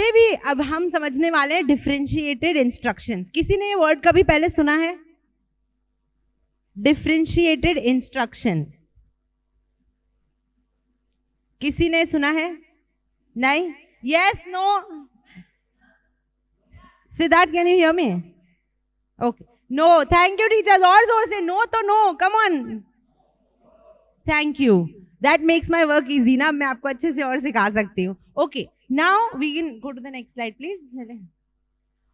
इसके भी अब हम समझने वाले हैं डिफरेंशिएटेड इंस्ट्रक्शंस। किसी ने ये वर्ड कभी पहले सुना है? डिफरेंशिएटेड इंस्ट्रक्शन किसी ने सुना है? नहीं? Yes, no? Siddharth, can you hear me? Okay, no, thank you teachers. और जोर से, नो तो no, come on, thank you, that makes my work easy ना, मैं आपको अच्छे से और सिखा सकती हूँ। Okay, now we can go to the next slide please.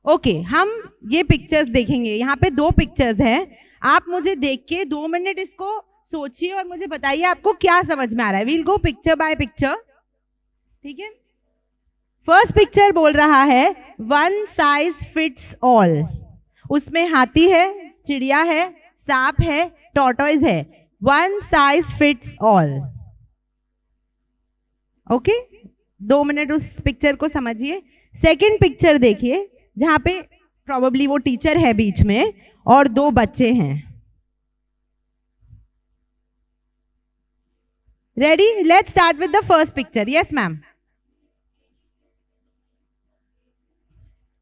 Okay, हम ये पिक्चर्स देखेंगे। यहाँ पे 2 पिक्चर्स हैं, आप मुझे देख के 2 मिनट इसको सोचिए और मुझे बताइए आपको क्या समझ में आ रहा है। वील गो पिक्चर बाय पिक्चर, ठीक है? फर्स्ट पिक्चर बोल रहा है वन साइज फिट्स ऑल। उसमें हाथी है, चिड़िया है, सांप है, टॉर्टोइज है। One size fits all. Okay, 2 minute उस पिक्चर को समझिए। सेकंड पिक्चर देखिए, जहां पे प्रोबेबली वो टीचर है बीच में और 2 बच्चे हैं। Ready? Let's start with the first picture. Yes ma'am,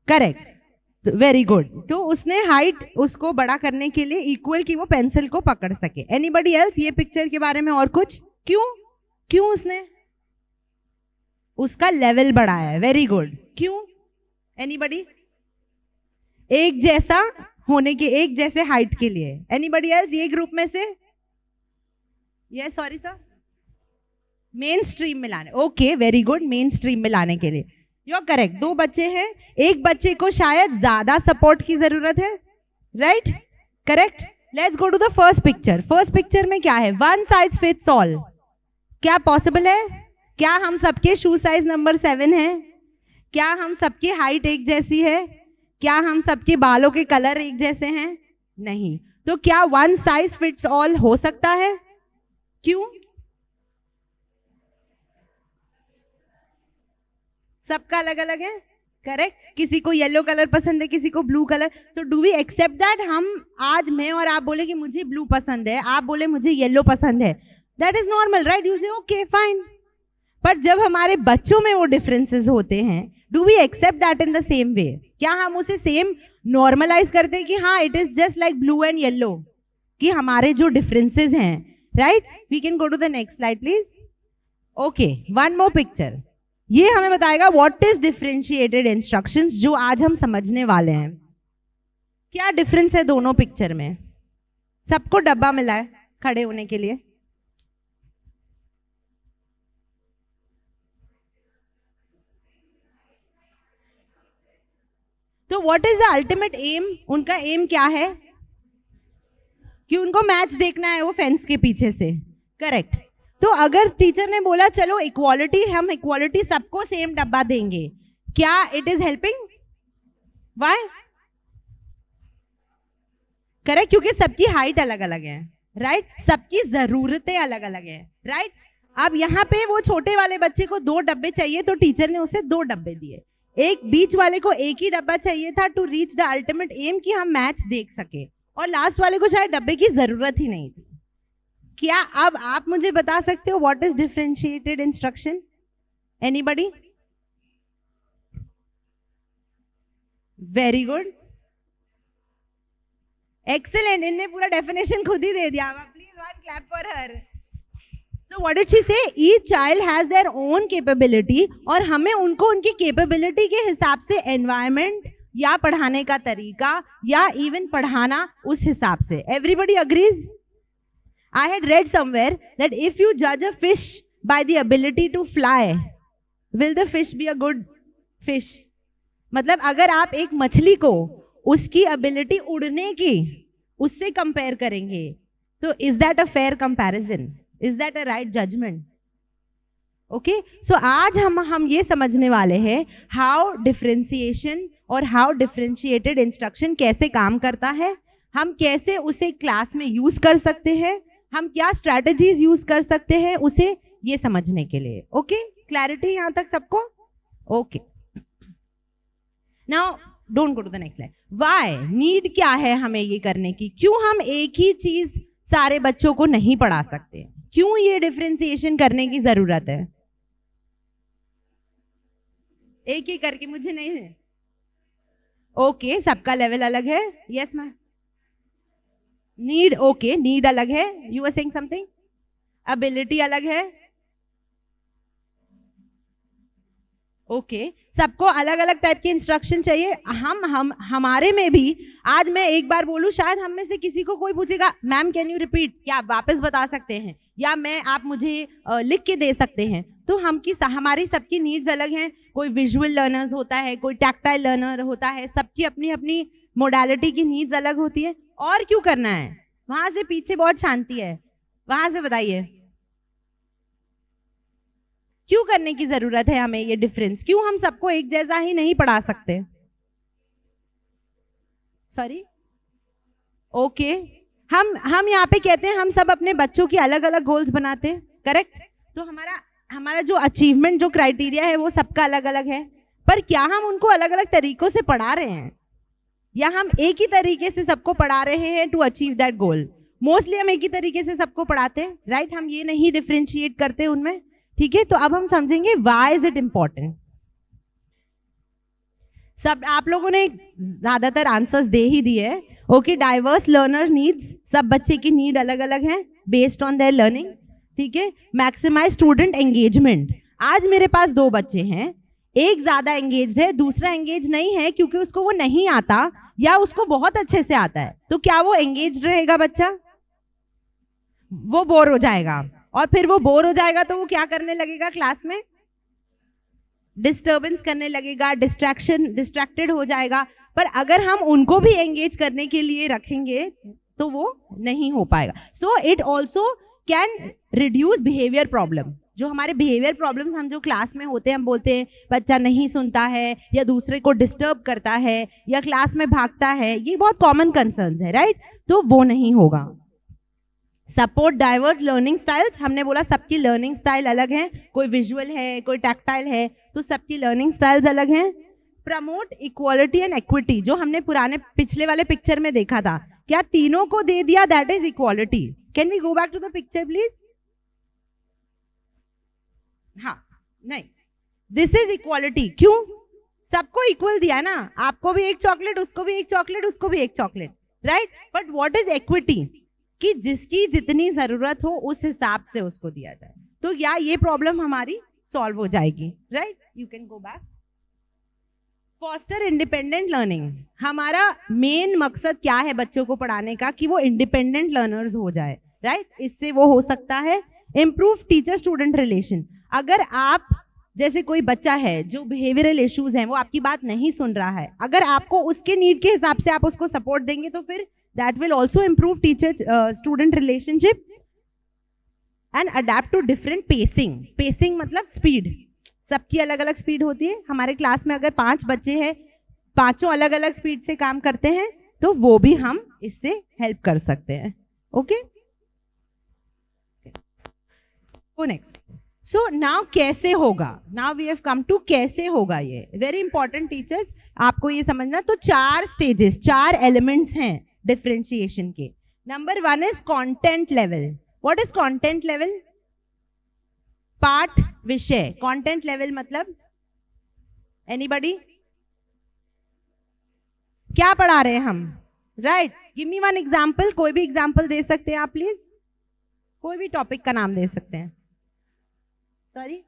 correct, very good. तो उसने हाइट उसको बड़ा करने के लिए इक्वल की वो पेंसिल को पकड़ सके। एनीबडी एल्स ये पिक्चर के बारे में और कुछ? क्यों उसने उसका लेवल बढ़ाया है? Very good. क्यों? एनीबडी? एक जैसा होने के, एक जैसे हाइट के लिए। एनीबडी एल्स ये ग्रुप में से? Yes, sorry sir, main stream में लाने। Okay, very good, main stream में लाने के लिए यू आर करेक्ट। 2 बच्चे हैं, एक बच्चे को शायद ज्यादा सपोर्ट की जरूरत है, right? Correct. Let's go to the first picture. First picture में क्या है? One size fits all. क्या पॉसिबल है? क्या हम सबके शू साइज नंबर 7 है? क्या हम सबकी हाइट एक जैसी है? क्या हम सबके बालों के कलर एक जैसे हैं? नहीं। तो क्या वन साइज फिट्स ऑल हो सकता है? क्यों? सबका अलग अलग है, करेक्ट। किसी को येलो कलर पसंद है, किसी को ब्लू कलर। तो डू वी एक्सेप्ट दैट? हम आज मैं और आप बोले कि मुझे ब्लू पसंद है, आप बोले मुझे येलो पसंद है, that is normal, right? You say okay fine. पर जब हमारे बच्चों में वो डिफरेंसेस होते हैं, do we accept that in the same way? क्या हम उसे सेम नॉर्मलाइज करते हैं कि हाँ it is just like blue and yellow, कि हमारे जो डिफरेंसेस हैं, right? We can go to the next slide please. Okay, one more picture. ये हमें बताएगा व्हाट इज डिफरेंशिएटेड इंस्ट्रक्शंस, जो आज हम समझने वाले हैं। क्या डिफरेंस है दोनों पिक्चर में? सबको डब्बा मिला है खड़े होने के लिए। तो what is the ultimate M? उनका एम क्या है? कि उनको मैच देखना है वो फेंस के पीछे से, करेक्ट। तो अगर टीचर ने बोला चलो इक्वालिटी, हम इक्वालिटी सबको सेम डब्बा देंगे, क्या it is helping? Why? Correct, क्योंकि सबकी हाइट अलग अलग है, राइट? सबकी जरूरतें अलग अलग है, राइट? अब यहाँ पे वो छोटे वाले बच्चे को 2 डब्बे चाहिए, तो टीचर ने उसे 2 डब्बे दिए। एक बीच वाले को एक ही डब्बा चाहिए था to reach the ultimate aim, कि हम मैच देख सके, और लास्ट वाले को शायद डब्बे की जरूरत ही नहीं थी। क्या अब आप मुझे बता सकते हो what is differentiated instruction? Anybody? Very good, excellent. इनने पूरा डेफिनेशन खुद ही दे दिया। Please one clap for her. So what did she say? Each child has their own capability, और हमें उनको उनकी कैपेबिलिटी के हिसाब से एनवायरमेंट या पढ़ाने का तरीका या इवन पढ़ाना उस हिसाब से। Everybody agrees? I had read somewhere that if you judge a fish by the ability to fly, will the fish be a good fish? मतलब अगर आप एक मछली को उसकी एबिलिटी उड़ने की उससे कंपेयर करेंगे, तो is that a fair comparison? Is that a right judgement? Okay, so आज हम ये समझने वाले हैं हाउ डिफरेंशिएशन और हाउ डिफरेंशिएटेड इंस्ट्रक्शन कैसे काम करता है, हम कैसे उसे क्लास में यूज कर सकते हैं, हम क्या स्ट्रैटेजीज यूज कर सकते हैं उसे ये समझने के लिए। ओके, क्लैरिटी यहाँ तक सबको? Okay, now don't go to the next slide. Why? Need क्या है हमें ये करने की? क्यों हम एक ही चीज सारे बच्चों को नहीं पढ़ा सकते? क्यों ये डिफरेंशिएशन करने की जरूरत है? एक ही करके, मुझे नहीं है। ओके, सबका लेवल अलग है। Yes ma'am. Need, okay, need अलग है। You are saying something. Ability अलग है। ओके, सबको अलग अलग टाइप के इंस्ट्रक्शन चाहिए। हम हमारे में भी, आज मैं एक बार बोलूं, शायद हम में से किसी को कोई पूछेगा मैम कैन यू रिपीट, क्या आप वापस बता सकते हैं, या मैं आप मुझे लिख के दे सकते हैं। तो हमारी सबकी नीड्स अलग हैं। कोई विजुअल लर्नर्स होता है, कोई टैक्टाइल लर्नर होता है, सबकी अपनी अपनी मोडालिटी की नीड्स अलग होती है। और क्यों करना है? वहां से पीछे बहुत शांति है, वहां से बताइए क्यों करने की जरूरत है हमें ये डिफरेंस? क्यों हम सबको एक जैसा ही नहीं पढ़ा सकते? सॉरी, ओके, हम यहाँ पे कहते हैं हम सब अपने बच्चों की अलग अलग गोल्स बनाते हैं, करेक्ट? तो हमारा जो अचीवमेंट, जो क्राइटेरिया है वो सबका अलग अलग है। पर क्या हम उनको अलग अलग तरीकों से पढ़ा रहे हैं, या हम एक ही तरीके से सबको पढ़ा रहे हैं to achieve that goal? Mostly हम एक ही तरीके से सबको पढ़ाते हैं, राइट? हम ये नहीं डिफ्रेंशिएट करते उनमें, ठीक है? तो अब हम समझेंगे व्हाई इज इट इम्पोर्टेंट। सब आप लोगों ने ज्यादातर आंसर्स दे ही दिए। ओके, डाइवर्स लर्नर नीड्स, सब बच्चे की नीड अलग अलग है बेस्ड ऑन देयर लर्निंग, ठीक है? Maximize student engagement. आज मेरे पास 2 बच्चे हैं, एक ज्यादा एंगेज्ड है, दूसरा एंगेज नहीं है क्योंकि उसको वो नहीं आता या उसको बहुत अच्छे से आता है। तो क्या वो एंगेज रहेगा बच्चा? वो बोर हो जाएगा, और फिर वो बोर हो जाएगा तो वो क्या करने लगेगा क्लास में? डिस्टर्बेंस करने लगेगा, डिस्ट्रैक्टेड हो जाएगा। पर अगर हम उनको भी एंगेज करने के लिए रखेंगे तो वो नहीं हो पाएगा। So it also can reduce behaviour problem. जो हमारे बिहेवियर प्रॉब्लम्स हम जो क्लास में होते हैं, हम बोलते हैं बच्चा नहीं सुनता है, या दूसरे को डिस्टर्ब करता है, या क्लास में भागता है, ये बहुत कॉमन कंसर्न्स है, राइट? तो वो नहीं होगा। सपोर्ट डाइवर्स लर्निंग स्टाइल्स, हमने बोला सबकी लर्निंग स्टाइल अलग है, कोई विजुअल है, कोई टैक्टाइल है, तो सबकी लर्निंग स्टाइल्स अलग हैं। प्रमोट इक्वालिटी एंड इक्विटी, जो हमने पिछले वाले पिक्चर में देखा था, क्या तीनों को दे दिया that is equality? Can we go back to the picture please? हाँ, नहीं, दिस इज इक्वालिटी। क्यों? सबको इक्वल दिया ना, आपको भी एक चॉकलेट, उसको भी एक चॉकलेट, उसको भी एक chocolate, right? But what is equity? कि जिसकी जितनी जरूरत हो उस हिसाब से उसको दिया जाए। तो या ये प्रॉब्लम हमारी सॉल्व हो जाएगी, right? You can go back. Foster independent learning, हमारा मेन मकसद क्या है बच्चों को पढ़ाने का? कि वो इंडिपेंडेंट लर्नर्स हो जाए, राइट? इससे वो हो सकता है। इम्प्रूव टीचर स्टूडेंट रिलेशन, अगर आप जैसे कोई बच्चा है जो बिहेवियरल इश्यूज हैं, वो आपकी बात नहीं सुन रहा है, अगर आपको उसके नीड के हिसाब से आप उसको सपोर्ट देंगे तो फिर that will also improve teacher student relationship and adapt to different pacing मतलब speed, सबकी अलग अलग स्पीड होती है। हमारे क्लास में अगर 5 बच्चे हैं, पांचों अलग अलग स्पीड से काम करते हैं, तो वो भी हम इससे हेल्प कर सकते हैं। Okay, go next. So now कैसे होगा? Now we have come to कैसे होगा। ये वेरी इंपॉर्टेंट टीचर्स, आपको ये समझना। तो 4 स्टेजेस, 4 एलिमेंट्स हैं डिफरेंशिएशन के। Number 1 is content level. What is content level? पाठ, विषय। कंटेंट लेवल मतलब एनीबॉडी? क्या पढ़ा रहे हैं हम, right? Give me one example, कोई भी एग्जांपल दे सकते हैं आप प्लीज, कोई भी टॉपिक का नाम दे सकते हैं। Sorry,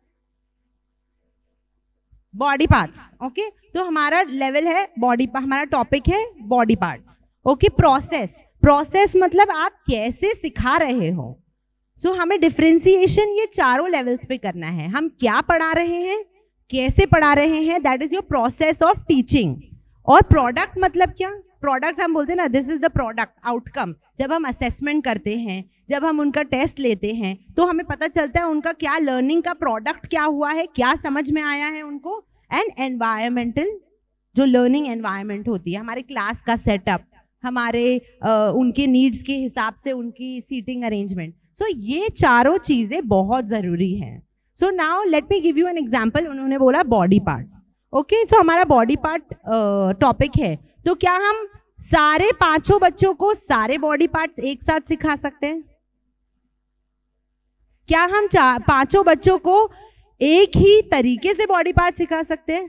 body parts. ओके, तो हमारा लेवल है बॉडी, हमारा टॉपिक है बॉडी पार्ट्स। ओके, प्रोसेस मतलब आप कैसे सिखा रहे हो। सो हमें डिफरेंशिएशन ये चारों लेवल्स पे करना है। हम क्या पढ़ा रहे हैं, कैसे पढ़ा रहे हैं, that is your process of teaching. और प्रोडक्ट मतलब क्या? प्रोडक्ट हम बोलते हैं ना, this is the product outcome. जब हम असेसमेंट करते हैं, जब हम उनका टेस्ट लेते हैं, तो हमें पता चलता है उनका क्या लर्निंग का प्रोडक्ट क्या हुआ है, क्या समझ में आया है उनको। एंड एनवायरमेंटल, जो लर्निंग एनवायरमेंट होती है, हमारे क्लास का सेटअप, हमारे उनके नीड्स के हिसाब से उनकी सीटिंग अरेंजमेंट। सो ये चारों चीजें बहुत जरूरी हैं। So now let me give you an example. उन्होंने बोला बॉडी पार्ट। ओके, सो हमारा बॉडी पार्ट टॉपिक है, तो क्या हम सारे 5 बच्चों को सारे बॉडी पार्ट्स एक साथ सिखा सकते हैं? क्या हम 5 बच्चों को एक ही तरीके से बॉडी पार्ट सिखा सकते हैं?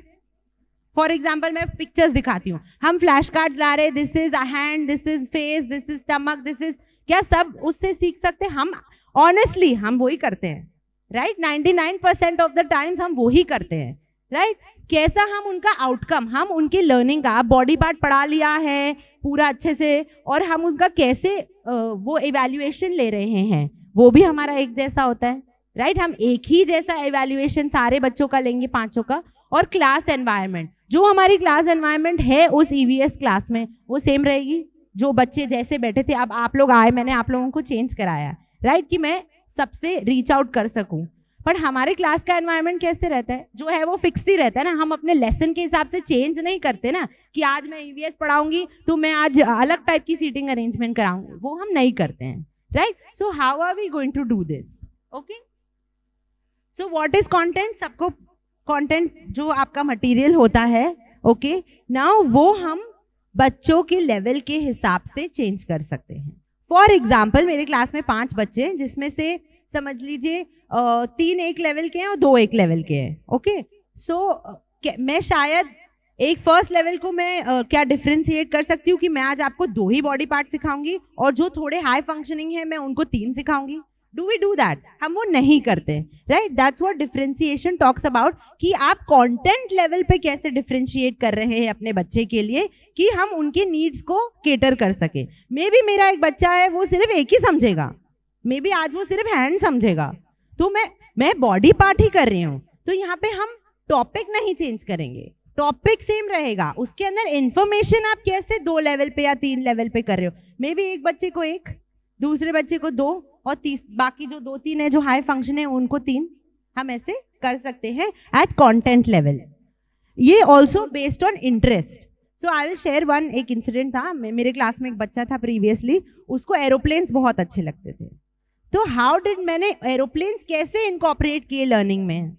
फॉर एग्जाम्पल मैं पिक्चर्स दिखाती हूँ, हम फ्लैश कार्ड्स ला रहे, this is a hand, this is face, this is stomach, this is, क्या सब उससे सीख सकते हैं? हम ऑनेस्टली हम वही करते हैं, राइट? 99% ऑफ द टाइम्स हम वही करते हैं, राइट? कैसा हम उनका आउटकम, हम उनकी लर्निंग का बॉडी पार्ट पढ़ा लिया है पूरा अच्छे से, और हम उनका कैसे वो इवैल्यूएशन ले रहे हैं, वो भी हमारा एक जैसा होता है, राइट? हम एक ही जैसा इवैल्यूएशन सारे बच्चों का लेंगे, पांचों का। और क्लास एनवायरनमेंट, जो हमारी क्लास एनवायरनमेंट है उस ईवीएस क्लास में वो सेम रहेगी, जो बच्चे जैसे बैठे थे। अब आप लोग आए, मैंने आप लोगों को चेंज कराया, राइट, कि मैं सबसे रीच आउट कर सकूं, पर हमारे क्लास का एनवायरनमेंट कैसे रहता है? जो है वो फिक्स्ड ही रहता है ना, हम अपने लेसन के हिसाब से चेंज नहीं करते ना, कि आज मैं ईवीएस पढ़ाऊंगी तो मैं आज अलग टाइप की सीटिंग अरेंजमेंट कराऊंगी, वो हम नहीं करते हैं, right? So how are we going to do this? Okay, so what is content? सबको कंटेंट जो आपका मटेरियल होता है, ओके, नाउ वो हम बच्चों के लेवल के हिसाब से चेंज कर सकते हैं। फॉर एग्जाम्पल मेरे क्लास में 5 बच्चे हैं, जिसमें से समझ लीजिए 3 एक लेवल के हैं और 2 एक लेवल के हैं, ओके। सो मैं शायद एक फर्स्ट लेवल को मैं क्या डिफ्रेंशिएट कर सकती हूँ कि मैं आज आपको 2 ही बॉडी पार्ट सिखाऊंगी, और जो थोड़े हाई फंक्शनिंग है मैं उनको 3 सिखाऊंगी। Do we do that? हम वो नहीं करते, right? That's what differentiation talks about, कि आप कंटेंट लेवल पे कैसे डिफरेंशिएट कर रहे हैं अपने बच्चे के लिए, कि हम उनकी नीड्स को केटर कर सके। मे बी मेरा एक बच्चा है वो सिर्फ एक ही समझेगा, मे बी आज वो सिर्फ हैंड समझेगा, तो मैं बॉडी पार्ट ही कर रही हूँ, तो यहाँ पे हम टॉपिक नहीं चेंज करेंगे, टॉपिक सेम रहेगा, उसके अंदर इंफॉर्मेशन आप कैसे 2 लेवल पे या 3 लेवल पे कर रहे हो। मे बी एक बच्चे को 1, दूसरे बच्चे को 2, और बाकी जो 2-3 है जो हाई फंक्शन है उनको 3, हम ऐसे कर सकते हैं एट कंटेंट लेवल। ये also based on interest. So I will share one, एक इंसिडेंट था, मेरे क्लास में एक बच्चा था प्रीवियसली, उसको एरोप्लेन्स बहुत अच्छे लगते थे, तो हाउ डिड मैंने एरोप्लेन्स कैसे इनकॉर्पोरेट किए लर्निंग में?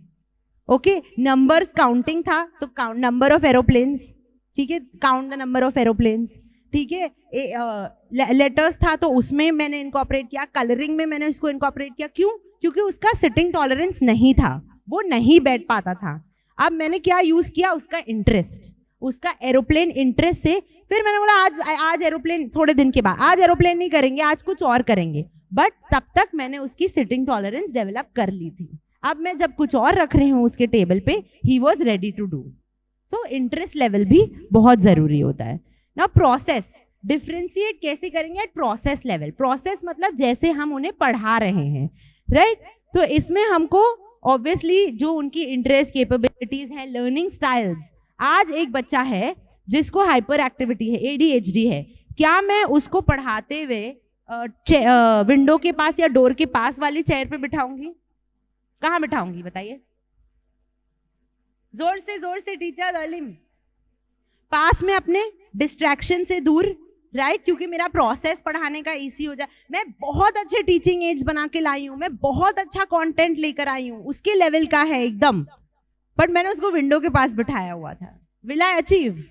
ओके, नंबर्स काउंटिंग था तो नंबर ऑफ एरोप्लेन्स, ठीक है, count the number of aeroplanes, ठीक है। लेटर्स था तो उसमें मैंने इनकॉर्पोरेट किया, कलरिंग में मैंने इसको इनकॉर्पोरेट किया। क्यों? क्योंकि उसका सिटिंग टॉलरेंस नहीं था, वो नहीं बैठ पाता था। अब मैंने क्या यूज किया? उसका इंटरेस्ट, उसका एरोप्लेन इंटरेस्ट से फिर मैंने बोला आज एरोप्लेन, थोड़े दिन के बाद आज एरोप्लेन नहीं करेंगे, आज कुछ और करेंगे, बट तब तक मैंने उसकी सिटिंग टॉलरेंस डेवलप कर ली थी। अब मैं जब कुछ और रख रही हूँ उसके टेबल पे, he was ready to do. तो इंटरेस्ट लेवल भी बहुत जरूरी होता है ना। प्रोसेस डिफरेंशिएट कैसे करेंगे? Eight process level. प्रोसेस मतलब जैसे हम उन्हें पढ़ा रहे हैं, राइट? तो इसमें हमको ऑब्वियसली जो उनकी इंटरेस्ट, कैपेबिलिटीज हैं, लर्निंग स्टाइल्स। आज एक बच्चा है जिसको हाइपर एक्टिविटी है, ADHD है, क्या मैं उसको पढ़ाते हुए विंडो के पास या डोर के पास वाली चेयर पे बिठाऊंगी? कहाँ बिठाऊंगी बताइए? जोर से टीचर अलीम, पास में, अपने डिस्ट्रैक्शन से दूर, राइट? क्योंकि मेरा प्रोसेस पढ़ाने का इजी हो जाए। मैं बहुत अच्छे टीचिंग एड्स बना के लाई हूँ, मैं बहुत अच्छा कंटेंट लेकर आई हूँ, उसके लेवल का है एकदम, बट मैंने उसको विंडो के पास बिठाया हुआ था। Will I achieve?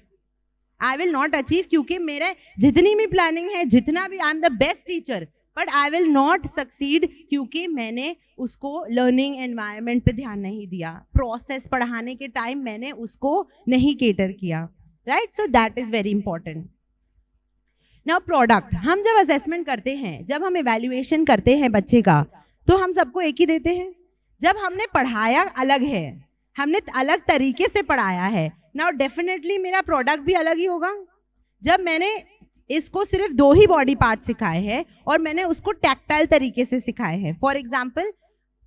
I will not achieve, क्योंकि मेरे जितनी भी प्लानिंग है, जितना भी, I am the best teacher, but I will not succeed, क्योंकि मैंने उसको लर्निंग एनवायरनमेंट पे ध्यान नहीं दिया, प्रोसेस पढ़ाने के टाइम मैंने उसको नहीं केटर किया, right? So that is very important. Now product, हम जब असेसमेंट करते हैं, जब हम इवैल्यूएशन करते हैं बच्चे का, तो हम सबको एक ही देते हैं। जब हमने पढ़ाया अलग है, हमने अलग तरीके से पढ़ाया है, नाउ डेफिनेटली मेरा प्रोडक्ट भी अलग ही होगा। जब मैंने इसको सिर्फ 2 ही बॉडी पार्ट सिखाए हैं और मैंने उसको टैक्टाइल तरीके से सिखाए हैं, फॉर एग्जाम्पल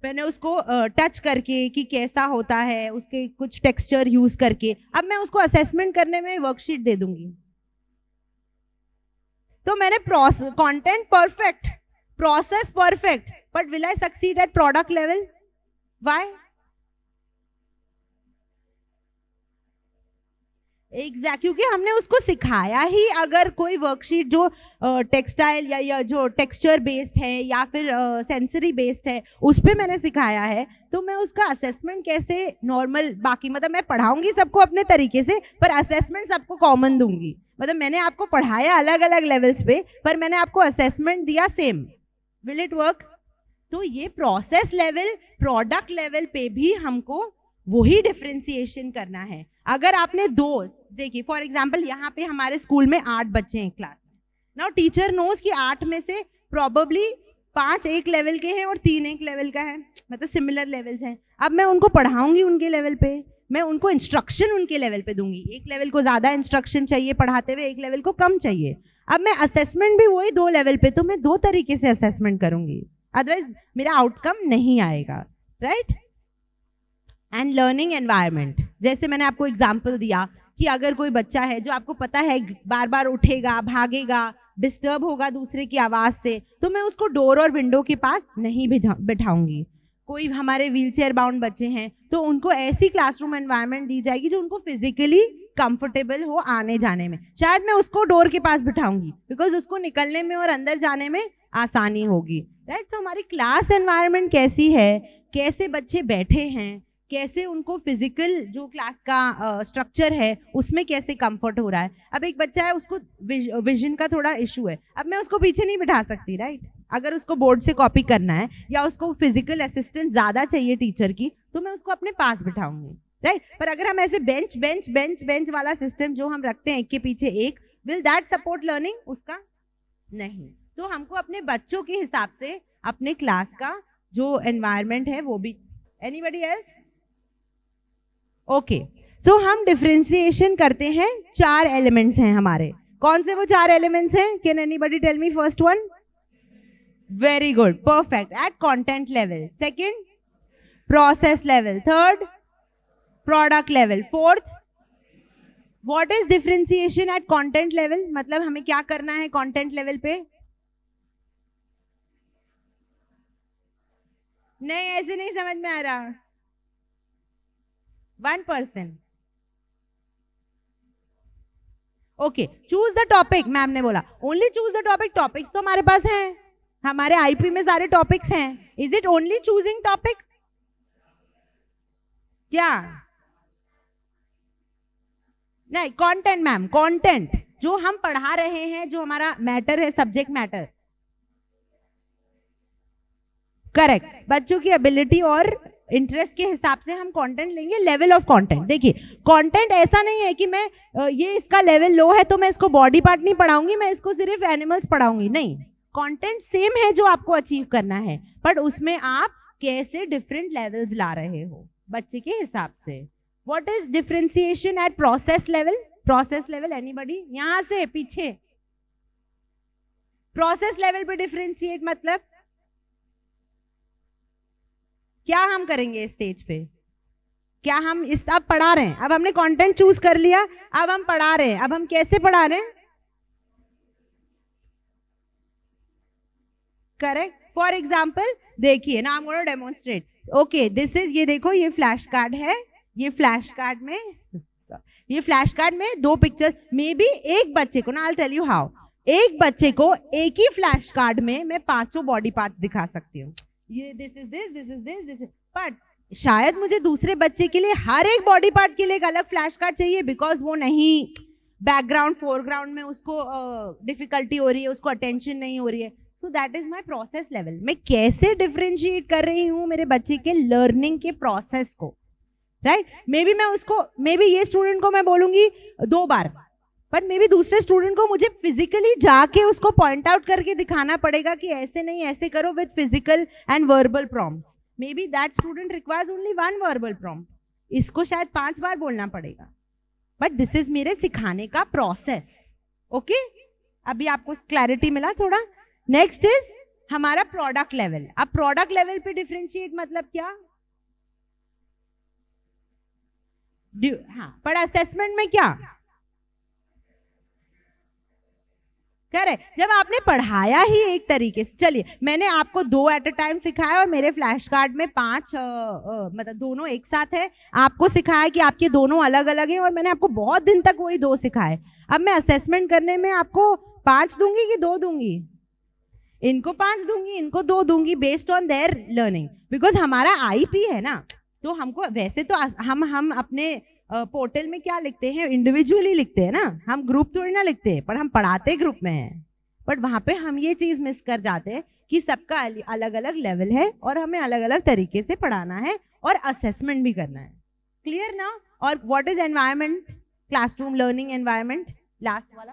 मैंने उसको टच करके कि कैसा होता है, उसके कुछ टेक्सचर यूज करके, अब मैं उसको असेसमेंट करने में वर्कशीट दे दूंगी, तो मैंने content perfect, process perfect, but will I succeed at product level? Why? Exact, क्योंकि हमने उसको सिखाया ही, अगर कोई वर्कशीट जो टेक्सटाइल या जो टेक्सचर बेस्ड है या फिर सेंसरी बेस्ड है उस पर मैंने सिखाया है, तो मैं उसका असेसमेंट कैसे नॉर्मल, बाकी मतलब मैं पढ़ाऊंगी सबको अपने तरीके से, पर असेसमेंट सबको कॉमन दूंगी। मतलब मैंने आपको पढ़ाया अलग अलग लेवल्स पे, पर मैंने आपको असेसमेंट दिया सेम। Will it work? तो ये प्रोसेस लेवल, प्रोडक्ट लेवल पे भी हमको वही डिफरेंशिएशन करना है। अगर आपने दो, देखिए फॉर एग्जाम्पल यहाँ पे हमारे स्कूल में 8 बच्चे हैं क्लास में, नाउ टीचर नोज कि 8 में से प्रॉबेबली 5 एक लेवल के हैं और 3 एक लेवल का है, मतलब सिमिलर लेवल्स हैं। अब मैं उनको पढ़ाऊंगी उनके लेवल पे, मैं उनको इंस्ट्रक्शन उनके लेवल पे दूंगी। एक लेवल को ज्यादा इंस्ट्रक्शन चाहिए पढ़ाते हुए, एक लेवल को कम चाहिए। अब मैं असेसमेंट भी वही 2 लेवल पे, तो मैं 2 तरीके से असेसमेंट करूंगी, अदरवाइज मेरा आउटकम नहीं आएगा, राइट। एंड लर्निंग एनवायरनमेंट, जैसे मैंने आपको एग्जाम्पल दिया कि अगर कोई बच्चा है जो आपको पता है बार बार उठेगा, भागेगा, डिस्टर्ब होगा दूसरे की आवाज से, तो मैं उसको डोर और विंडो के पास नहीं बिठाऊंगी। कोई हमारे व्हीलचेयर बाउंड बच्चे हैं तो उनको ऐसी क्लासरूम एनवायरनमेंट दी जाएगी जो उनको फिजिकली कंफर्टेबल हो आने जाने में। शायद मैं उसको डोर के पास बिठाऊंगी बिकॉज उसको निकलने में और अंदर जाने में आसानी होगी, राइट। तो हमारी क्लास एनवायरनमेंट कैसी है, कैसे बच्चे बैठे हैं, कैसे उनको फिजिकल जो क्लास का स्ट्रक्चर है उसमें कैसे कंफर्ट हो रहा है। अब एक बच्चा है उसको विजन का थोड़ा इशू है, अब मैं उसको पीछे नहीं बिठा सकती, राइट। अगर उसको बोर्ड से कॉपी करना है या उसको फिजिकल असिस्टेंस ज्यादा चाहिए टीचर की, तो मैं उसको अपने पास बिठाऊंगी, राइट। पर अगर हम ऐसे बेंच बेंच बेंच बेंच वाला सिस्टम जो हम रखते हैं एक के पीछे एक, विल दैट सपोर्ट लर्निंग? उसका नहीं। तो हमको अपने बच्चों के हिसाब से अपने क्लास का जो एनवायरनमेंट है वो भी। Anybody else? ओके, तो हम डिफरेंशिएशन करते हैं, 4 एलिमेंट्स हैं हमारे। कौन से वो 4 एलिमेंट्स हैं? Can anybody tell me first one? Very good, perfect. At content level, second process level, third product level, fourth what is differentiation at content level? मतलब हमें क्या करना है कंटेंट लेवल पे? नहीं, ऐसे नहीं समझ में आ रहा। 1%। Okay, choose the topic. Ma'am ने बोला only choose the topic. Topics तो हमारे पास हैं, हमारे आईपी में सारे टॉपिक्स हैं। Is it only choosing topic? क्या नहीं, कंटेंट मैम, कंटेंट जो हम पढ़ा रहे हैं, जो हमारा मैटर है, सब्जेक्ट मैटर। करेक्ट, बच्चों की एबिलिटी और इंटरेस्ट के हिसाब से हम कंटेंट लेंगे। लेवल ऑफ कंटेंट, देखिए कंटेंट ऐसा नहीं है कि मैं ये इसका लेवल लो है तो मैं इसको बॉडी पार्ट नहीं पढ़ाऊंगी, मैं इसको सिर्फ एनिमल्स पढ़ाऊंगी, नहीं। कंटेंट सेम है जो आपको अचीव करना है, बट उसमें आप कैसे डिफरेंट लेवल्स ला रहे हो बच्चे के हिसाब से। What is differentiation at process level? Process level, anybody? यहां से पीछे प्रोसेस लेवल पे डिफरेंशिएट मतलब क्या हम करेंगे स्टेज पे? क्या हम इस अब पढ़ा रहे हैं, अब हमने कंटेंट चूज कर लिया, अब हम पढ़ा रहे हैं। अब हम कैसे पढ़ा रहे हैं? करेक्ट। फॉर एग्जाम्पल देखिए ना, I am gonna demonstrate. Okay, this is, ये देखो ये फ्लैश कार्ड है, ये फ्लैश कार्ड में 2 पिक्चर्स, मे बी एक बच्चे को ना, I will tell you how, एक बच्चे को एक ही फ्लैश कार्ड में मैं 5 बॉडी पार्ट्स दिखा सकती हूँ। ये this is this, this is this, this is, but शायद मुझे दूसरे बच्चे के लिए हर एक बॉडी पार्ट के लिए एक अलग फ्लैश कार्ड चाहिए, बिकॉज वो नहीं बैकग्राउंड फोरग्राउंड में उसको डिफिकल्टी हो रही है, उसको अटेंशन नहीं हो रही है। So that is my process level. मैं कैसे डिफरेंशिएट कर रही हूँ मेरे बच्चे के लर्निंग के प्रोसेस को, राइट। मे बी मैं उसको, मे बी ये स्टूडेंट को मैं बोलूंगी 2 बार, बट मे बी दूसरे स्टूडेंट को मुझे फिजिकली जाके उसको पॉइंट आउट करके दिखाना पड़ेगा कि ऐसे नहीं, ऐसे करो, with physical and verbal prompts. May be that student requires only 1 verbal prompt, इसको शायद 5 बार बोलना पड़ेगा, बट दिस इज मेरे सिखाने का प्रोसेस। ओके, अभी आपको क्लैरिटी मिला थोड़ा। नेक्स्ट इज हमारा प्रोडक्ट लेवल। अब प्रोडक्ट लेवल पे डिफरेंशिएट मतलब क्या? हाँ, पर असेसमेंट में क्या करे? जब आपने पढ़ाया ही एक तरीके से, चलिए मैंने आपको 2 एट अ टाइम सिखाया और मेरे फ्लैश कार्ड में 5 मतलब दोनों एक साथ है, आपको सिखाया कि आपके दोनों अलग अलग हैं, और मैंने आपको बहुत दिन तक वही 2 सिखाए। अब मैं असेसमेंट करने में आपको 5 दूंगी कि 2 दूंगी? इनको 5 दूंगी, इनको 2 दूंगी, based on their learning, because हमारा आईपी है ना। तो हमको वैसे तो हम अपने पोर्टल में क्या लिखते हैं, इंडिविजुअली लिखते हैं ना, हम ग्रुप थोड़ी ना लिखते हैं, पर हम पढ़ाते ग्रुप में हैं। बट वहां पे हम ये चीज मिस कर जाते हैं कि सबका अलग अलग लेवल है और हमें अलग अलग तरीके से पढ़ाना है और असेसमेंट भी करना है। क्लियर ना? और what is environment, classroom learning environment, last वाला।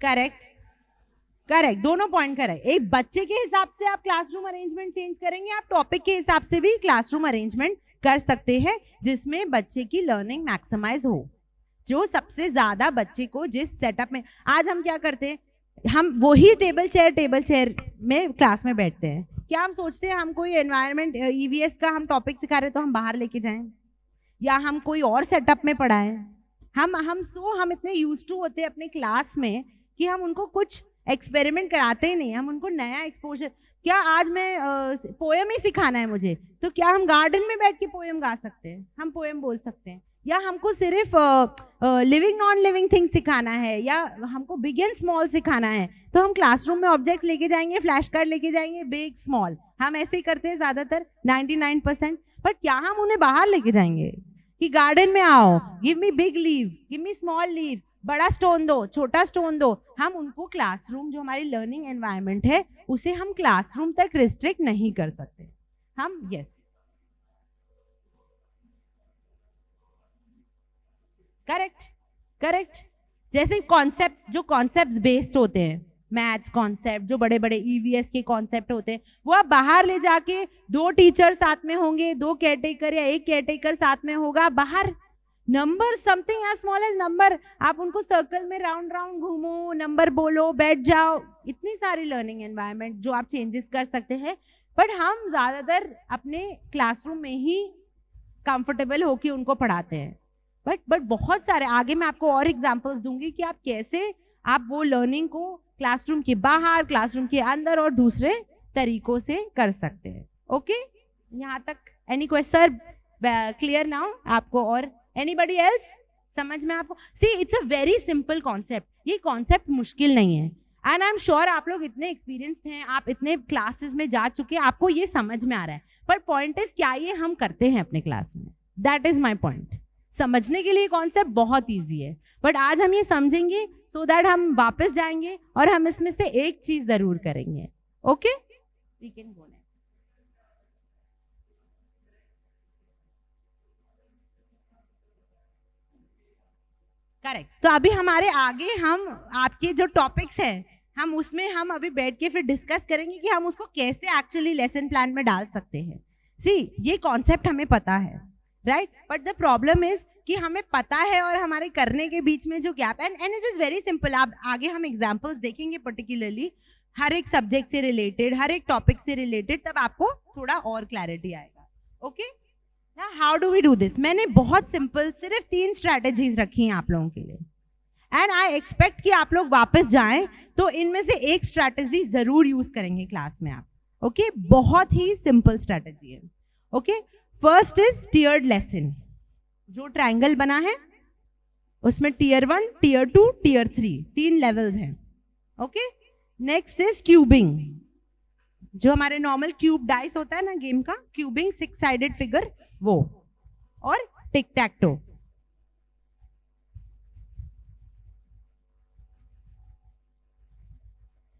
करेक्ट, करेक्ट, दोनों पॉइंट करेक्ट। एक बच्चे के हिसाब से आप क्लासरूम अरेंजमेंट चेंज करेंगे, आप टॉपिक के हिसाब से भी क्लासरूम अरेंजमेंट कर सकते हैं जिसमें बच्चे की लर्निंग मैक्सिमाइज हो, जो सबसे ज्यादा बच्चे को जिस सेटअप में। आज हम क्या करते हैं, हम वही टेबल चेयर में क्लास में बैठते हैं। क्या हम सोचते हैं हम कोई एनवायरनमेंट ईवीएस का हम टॉपिक सिखा रहे तो हम बाहर लेके जाएं, या हम कोई और सेटअप में पढ़ाएं। हम इतने यूज टू होते हैं अपने क्लास में कि हम उनको कुछ एक्सपेरिमेंट कराते ही नहीं, हम उनको नया एक्सपोजर। क्या आज मैं पोएम ही सिखाना है मुझे, तो क्या हम गार्डन में बैठ के पोएम गा सकते हैं, हम पोएम बोल सकते हैं। या हमको सिर्फ लिविंग नॉन लिविंग थिंग्स सिखाना है, या हमको बिग एंड स्मॉल सिखाना है, तो हम क्लासरूम में ऑब्जेक्ट्स लेके जाएंगे, फ्लैश कार्ड लेके जाएंगे, बिग स्मॉल। हम ऐसे ही करते हैं ज्यादातर 99%। बट क्या हम उन्हें बाहर लेके जाएंगे कि गार्डन में आओ, give me big leave, give me small leave, बड़ा स्टोन दो, छोटा स्टोन दो। हम उनको क्लासरूम, जो हमारी लर्निंग एनवायरनमेंट है, उसे हम क्लासरूम तक रिस्ट्रिक्ट नहीं कर सकते। हम यस करेक्ट। जैसे कॉन्सेप्ट बेस्ड होते हैं, मैथ्स कॉन्सेप्ट, जो बड़े बड़े ईवीएस के कॉन्सेप्ट होते हैं, वो आप बाहर ले जाके 2 टीचर साथ में होंगे, 2 केयरटेकर या 1 केयरटेकर साथ में होगा बाहर। Number something as small as number, आप उनको सर्कल में राउंड राउंड घूमो, नंबर बोलो, बैठ जाओ। इतनी सारी लर्निंग एनवायरनमेंट जो आप चेंजेस कर सकते हैं। बट हम ज्यादातर अपने क्लासरूम में ही कंफर्टेबल होके उनको पढ़ाते हैं। बट बहुत सारे आगे मैं आपको और एग्जांपल्स दूंगी कि आप कैसे आप वो लर्निंग को क्लासरूम के बाहर, क्लासरूम के अंदर और दूसरे तरीकों से कर सकते हैं। ओके, यहाँ तक एनी क्वेश्चन क्लियर नाउ आपको? और एनीबडी एल्स समझ में आपको? See, it's a very simple concept, ये कॉन्सेप्ट मुश्किल नहीं है। एंड आई एम श्योर आप लोग इतने एक्सपीरियंस्ड हैं, आप इतने क्लासेस में जा चुके हैं, आपको ये समझ में आ रहा है। पर पॉइंट इज, क्या ये हम करते हैं अपने क्लास में? That is my point. समझने के लिए कॉन्सेप्ट बहुत ईजी है, बट आज हम ये समझेंगे सो दैट हम वापस जाएंगे और हम इसमें से एक चीज जरूर करेंगे। Okay, we can go next. Correct. तो अभी हमारे आगे हम आपके जो टॉपिक्स हैं, हम उसमें हम अभी बैठ के फिर डिस्कस करेंगे कि हम उसको कैसे एक्चुअली लेसन प्लान में डाल सकते हैं। सी, ये कॉन्सेप्ट हमें पता है, right? But the problem is कि हमें पता है और हमारे करने के बीच में जो gap, and it is very simple. आप आगे हम एग्जांपल्स देखेंगे पर्टिकुलरली हर एक सब्जेक्ट से रिलेटेड, हर एक टॉपिक से रिलेटेड, तब आपको थोड़ा और क्लैरिटी आएगा। Okay, how do we do this? मैंने बहुत सिंपल सिर्फ 3 स्ट्रैटेजीज रखी हैं आप लोगों के लिए, एंड आई एक्सपेक्ट कि आप लोग वापस जाएं तो इनमें से एक स्ट्रैटेजी जरूर यूज करेंगे क्लास में आप। ओके, बहुत ही सिंपल स्ट्रैटेजी है। Okay, first is tiered lesson. जो ट्रायंगल बना है उसमें टीयर 1, टीयर 2, टीयर 3, 3 लेवल्स हैं। Okay, next is cubing. जो हमारे नॉर्मल क्यूब डाइस होता है ना गेम का, क्यूबिंग 6 साइडेड फिगर, वो, और tic tac toe.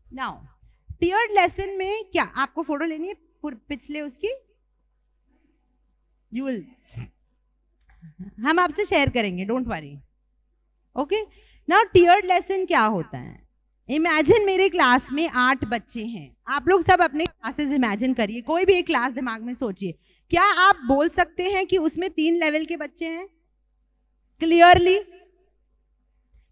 Now tiered lesson में क्या आपको फोटो लेनी है पिछले उसकी? यू विल, हम आपसे शेयर करेंगे, don't worry. Okay, now tiered lesson क्या होता है? इमेजिन मेरे क्लास में 8 बच्चे हैं। आप लोग सब अपने क्लासेस इमेजिन करिए, कोई भी एक क्लास दिमाग में सोचिए। क्या आप बोल सकते हैं कि उसमें 3 लेवल के बच्चे हैं? क्लियरली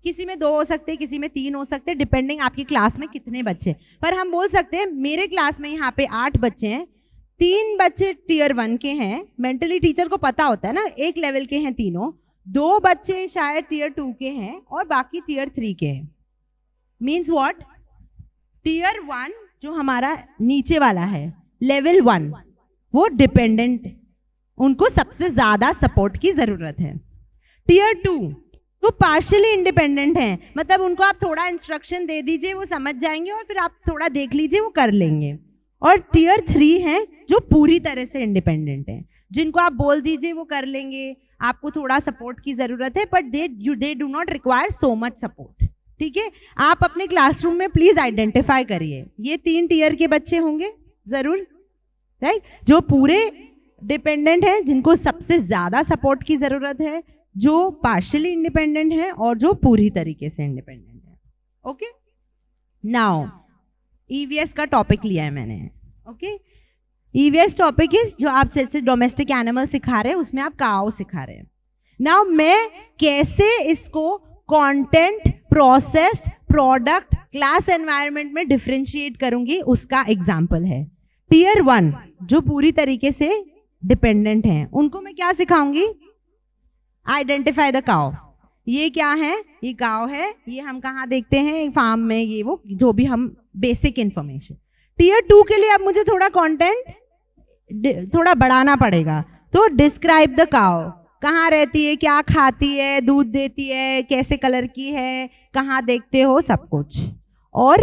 किसी में 2 हो सकते, किसी में 3 हो सकते, डिपेंडिंग आपकी क्लास में कितने बच्चे। पर हम बोल सकते हैं मेरे क्लास में यहाँ पे 8 बच्चे हैं, 3 बच्चे टीयर 1 के हैं, मेंटली टीचर को पता होता है ना, 1 लेवल के हैं तीनों, 2 बच्चे शायद टीयर 2 के हैं और बाकी टीयर 3 के हैं। Means what? टीयर 1 जो हमारा नीचे वाला है, लेवल 1, वो डिपेंडेंट, उनको सबसे ज्यादा सपोर्ट की जरूरत है। टीयर 2 वो पार्शियली इंडिपेंडेंट हैं, मतलब उनको आप थोड़ा इंस्ट्रक्शन दे दीजिए वो समझ जाएंगे, और फिर आप थोड़ा देख लीजिए वो कर लेंगे। और टीयर 3 हैं जो पूरी तरह से इंडिपेंडेंट हैं, जिनको आप बोल दीजिए वो कर लेंगे, आपको थोड़ा सपोर्ट की जरूरत है, but they do not require so much support. ठीक है, आप अपने क्लासरूम में प्लीज आइडेंटिफाई करिए, ये 3 टीयर के बच्चे होंगे जरूर, राइट, जो पूरे डिपेंडेंट हैं, जिनको सबसे ज्यादा सपोर्ट की जरूरत है, जो पार्शियली इंडिपेंडेंट है और जो पूरी तरीके से इंडिपेंडेंट है। ओके, नाउ ईवीएस का टॉपिक लिया है मैंने। ओके, ईवीएस टॉपिक इज जो आप जैसे डोमेस्टिक एनिमल सिखा रहे हैं उसमें आप काउ सिखा रहे हैं। नाउ मैं कैसे इसको content, process, product, class environment में डिफरेंशिएट करूंगी, उसका एग्जांपल है टीयर 1 जो पूरी तरीके से डिपेंडेंट हैं, उनको मैं क्या सिखाऊंगी? Identify the cow. ये क्या है? ये काउ है, ये हम कहाँ देखते हैं? फार्म में, ये वो जो भी हम बेसिक इंफॉर्मेशन। टीयर 2 के लिए अब मुझे थोड़ा कंटेंट थोड़ा बढ़ाना पड़ेगा, तो डिस्क्राइब द काउ, कहाँ रहती है, क्या खाती है, दूध देती है, कैसे कलर की है, कहाँ देखते हो, सब कुछ। और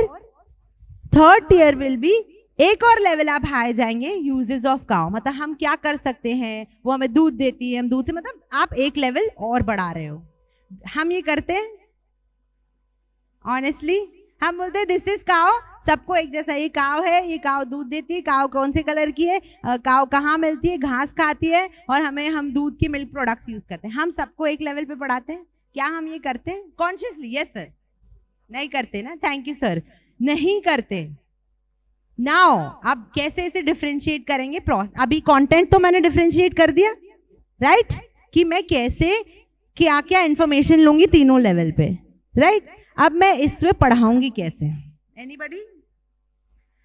थर्ड टीयर विल बी, एक और लेवल आप हाई जाएंगे, यूजेस ऑफ काउ, मतलब हम क्या कर सकते हैं, वो हमें दूध देती है, हम दूध से, मतलब आप एक लेवल और बढ़ा रहे हो। हम ये करते हैं ऑनेस्टली, हम बोलते हैं दिस इज काउ, सबको एक जैसा, ये काउ है, ये काउ दूध देती है, काउ कौन से कलर की है, काउ कहाँ मिलती है, घास खाती है, और हम दूध की मिल्क प्रोडक्ट्स यूज करते हैं। हम सबको एक लेवल पे पढ़ाते हैं, क्या हम ये करते हैं कॉन्शियसली? Yes sir. नहीं करते ना, थैंक यू सर, नहीं करते। नाउ अब कैसे इसे डिफरेंशिएट करेंगे? अभी कंटेंट तो मैंने डिफरेंशिएट कर दिया, राइट, कि मैं कैसे क्या क्या इंफॉर्मेशन लूंगी तीनों लेवल पे, राइट। अब मैं इसमें पढ़ाऊंगी कैसे? एनीबॉडी?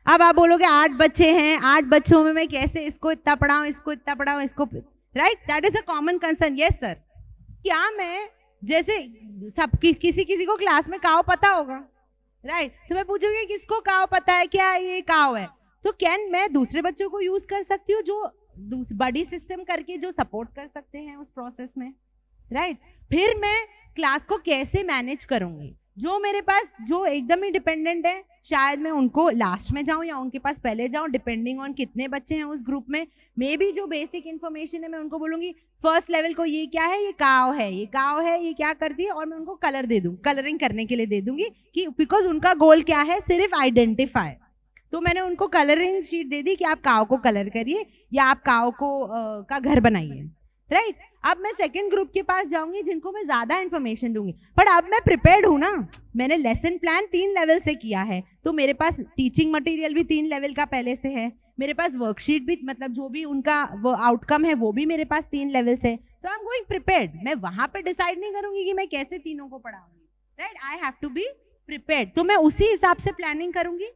अब आप बोलोगे 8 बच्चे हैं, 8 बच्चों में मैं कैसे इसको इतना पढ़ाऊं, इसको इतना पढ़ाऊं, इसको, right, that is a common concern. Yes sir, क्या मैं जैसे सब किसी किसी को क्लास में काउ पता होगा, राइट, तो मैं पूछूंगी किसको काउ पता है, क्या ये काउ है, तो कैन मैं दूसरे बच्चों को यूज कर सकती हूँ जो बड़ी सिस्टम करके जो सपोर्ट कर सकते हैं उस प्रोसेस में, राइट। फिर मैं क्लास को कैसे मैनेज करूंगी? जो मेरे पास जो एकदम ही डिपेंडेंट है, शायद मैं उनको लास्ट में जाऊं या उनके पास पहले जाऊं, डिपेंडिंग ऑन कितने बच्चे हैं उस ग्रुप में। मे बी जो बेसिक इन्फॉर्मेशन है मैं उनको बोलूंगी फर्स्ट लेवल को, ये क्या है, ये काव है, ये काव है, ये क्या करती है, और मैं उनको कलर दे दूं, कलरिंग करने के लिए दे दूंगी, कि बिकॉज उनका गोल क्या है, सिर्फ आइडेंटिफाई। तो मैंने उनको कलरिंग शीट दे दी कि आप काव को कलर करिए या आप काव को का घर बनाइए, राइट। अब मैं सेकंड ग्रुप के पास जाऊंगी जिनको मैं ज्यादा इन्फॉर्मेशन दूंगी, पर अब मैं प्रिपेयर्ड हूं ना, मैंने लेसन प्लान 3 लेवल से किया है, तो मेरे पास टीचिंग मटेरियल भी 3 लेवल का पहले से है, मेरे पास वर्कशीट भी, मतलब जो भी उनका वो आउटकम है वो भी मेरे पास 3 लेवल से, तो आई एम गोइंग प्रिपेयर्ड। मैं वहां पे डिसाइड नहीं करूंगी कि मैं कैसे तीनों को पढ़ाऊंगी, right, I have to be prepared. तो मैं उसी हिसाब से प्लानिंग करूंगी।